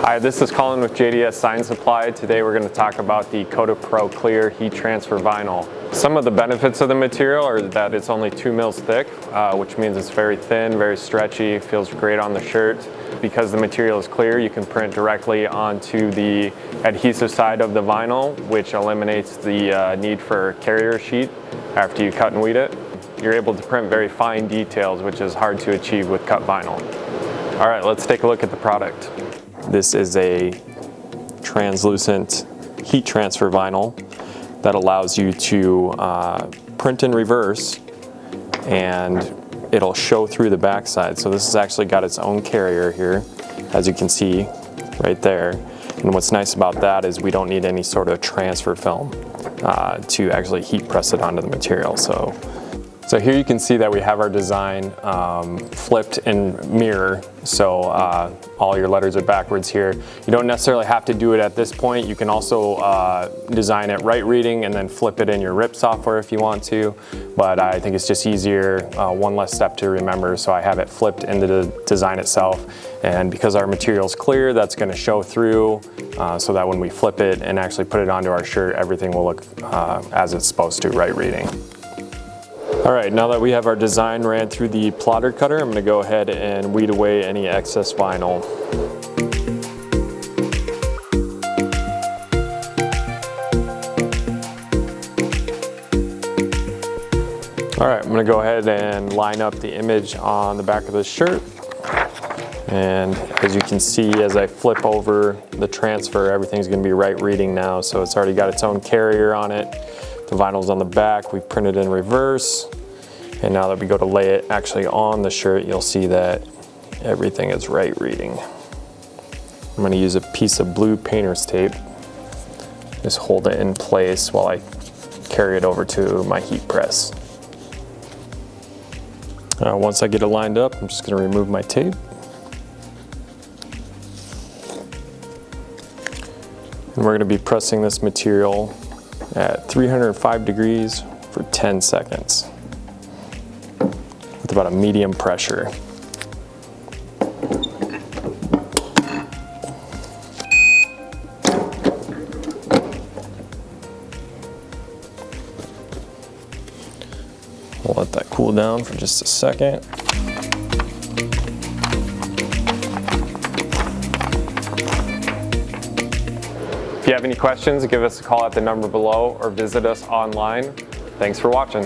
Hi, this is Colin with JDS Sign Supply. Today we're going to talk about the Kota Pro Clear Heat Transfer Vinyl. Some of the benefits of the material are that it's only 2 mils thick, which means it's very thin, very stretchy, feels great on the shirt. Because the material is clear, you can print directly onto the adhesive side of the vinyl, which eliminates the need for carrier sheet after you cut and weed it. You're able to print very fine details, which is hard to achieve with cut vinyl. All right, let's take a look at the product. This is a translucent heat transfer vinyl that allows you to print in reverse, and it'll show through the backside. So this has actually got its own carrier here, as you can see right there. And what's nice about that is we don't need any sort of transfer film to actually heat press it onto the material. So here you can see that we have our design flipped in mirror, so all your letters are backwards here. You don't necessarily have to do it at this point. You can also design it right reading and then flip it in your RIP software if you want to, but I think it's just easier, one less step to remember, so I have it flipped into the design itself. And because our material is clear, that's going to show through so that when we flip it and actually put it onto our shirt, everything will look as it's supposed to, right reading. All right, now that we have our design ran through the plotter cutter, I'm going to go ahead and weed away any excess vinyl. All right, I'm going to go ahead and line up the image on the back of the shirt. And as you can see, as I flip over the transfer, everything's going to be right reading now. So it's already got its own carrier on it. The vinyl's on the back, we printed in reverse. And now that we go to lay it actually on the shirt, you'll see that everything is right reading. I'm going to use a piece of blue painter's tape. Just hold it in place while I carry it over to my heat press. Once I get it lined up, I'm just going to remove my tape. And we're going to be pressing this material at 305 degrees for 10 seconds with about a medium pressure. We'll let that cool down for just a second. If you have any questions, give us a call at the number below or visit us online. Thanks for watching.